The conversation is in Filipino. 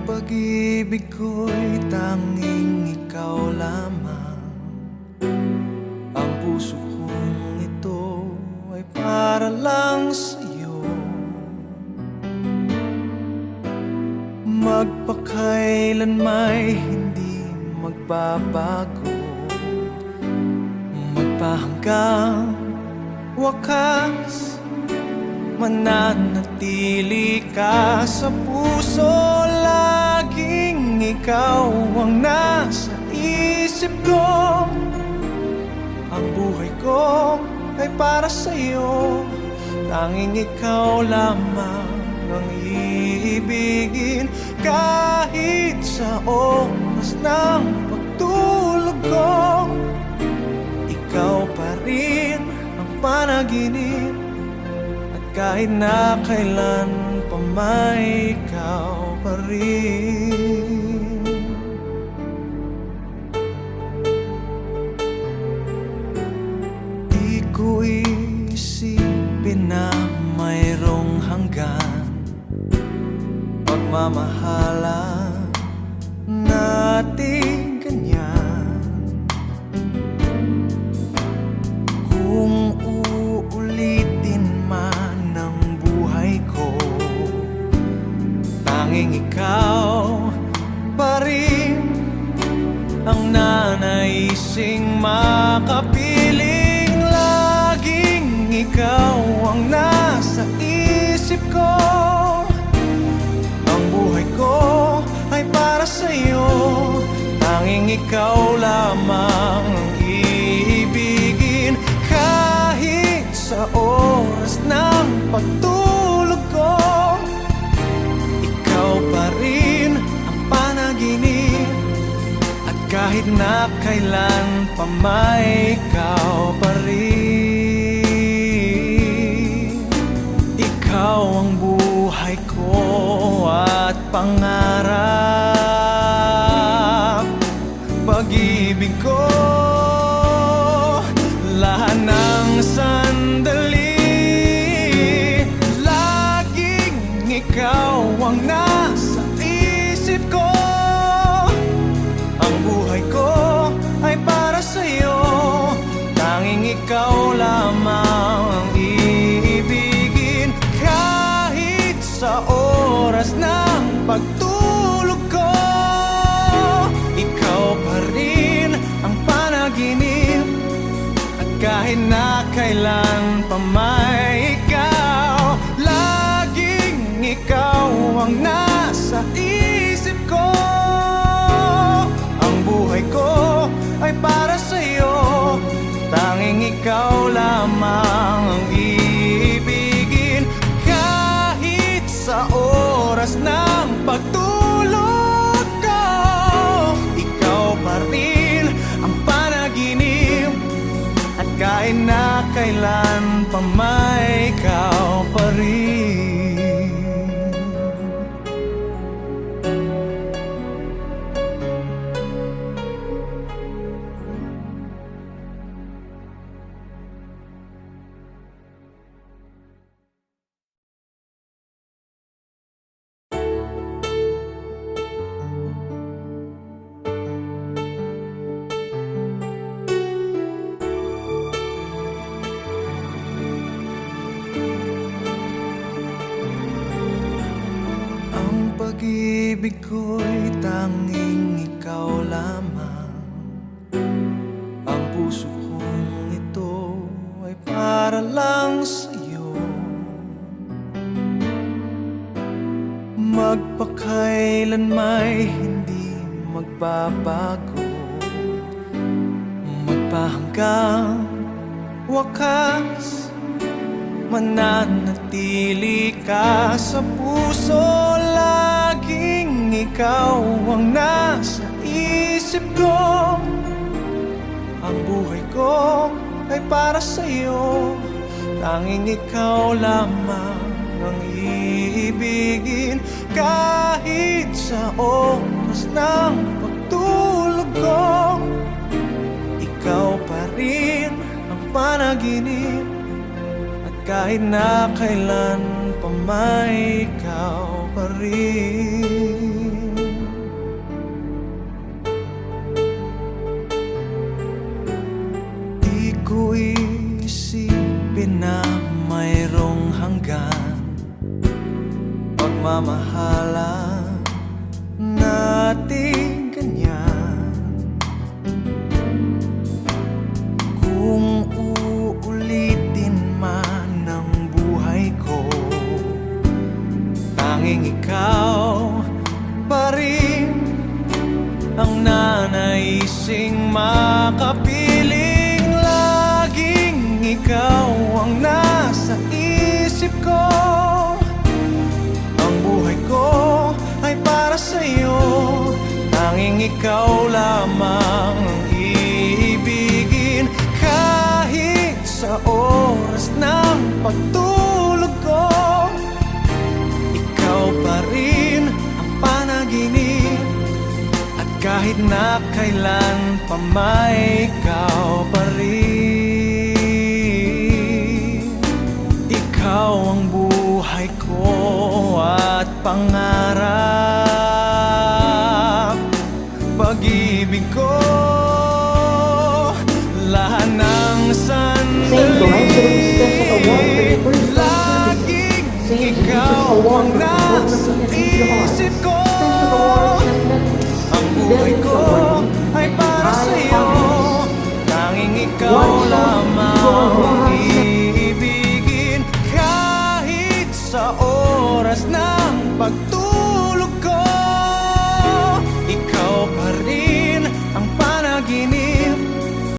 pag-ibig ko'y tanging ikaw lamang. Ang puso kong ito ay para lang sa'yo. Magpakailan may hindi magbabago, magpahanggang wakas, mananatili ka sa puso. Laging ikaw ang nasa isip ko. Ang buhay ko ay para sa'yo. Tanging ikaw lamang ang iibigin. Kahit sa oras ng pagtulog ko, ikaw pa rin ang panaginip. Kahit na kailan pa may ikaw pa rin. Di ko isipin na mayroong hanggan pagmamahalan natin ganyan. Kung uulitin man tanging ikaw pa rin ang nanaising makapiling. Laging ikaw ang nasa isip ko. Ang buhay ko ay para sa'yo. Tanging ikaw lamang ang iibigin. Kahit sa oras ng pagtulog ko, pa rin ang panaginip. At kahit na kailan pa may ikaw pa rin. Ikaw ang buhay ko at pangarap, pag-ibig ko. Lahat ng sandali, laging ikaw ang nasa isip ko. Ang buhay ko ay para sa'yo. Tanging ikaw lamang ang iibigin. Kahit sa oras ng pagtulog ko, ikaw pa rin ang panaginip. At kahit na kailan pa may ikaw, ikaw ang nasa isip ko. Ang buhay ko ay para sa'yo. Tanging ikaw lamang ang iibigin. Kahit sa oras ng pagtulog ko, ikaw pa rin ang panaginip. At kahit na kailan pa may ikaw pa rin. Pag-ibig ko'y tanging ikaw lamang. Ang puso kong ito ay para lang sa'yo. Magpakailan may hindi magbabago, magpahanggang wakas, mananatili ka sa puso. Laging ikaw ang nasa isip ko. Ang buhay ko ay para sa'yo. Tanging ikaw lamang ang iibigin. Kahit sa oras ng pagtulog ko, ikaw pa rin ang panaginip. At kahit na kailan pa may ikaw pa rin. pala natin ganyan. Kung uulitin man ang buhay ko, tanging ikaw pa rin ang nanaising makapiling. Laging ikaw ang nasa isip ko. Ang buhay ko ay para sa'yo. Tanging ikaw lamang ang iibigin. Kahit sa oras ng pagtulog ko, ikaw pa rin ang panaginip. At kahit na kailan pa may ikaw pa rin. Ikaw ang buhay ko at pangarap, pag-ibig ko, lahat ng sandali. Laging ikaw ang nasa isip ko. Ang buhay ko ay para sa'yo. Tanging ikaw lamang ang iibigin. Kahit sa oras ng pagtulog ko, ikaw pa rin ang panaginip.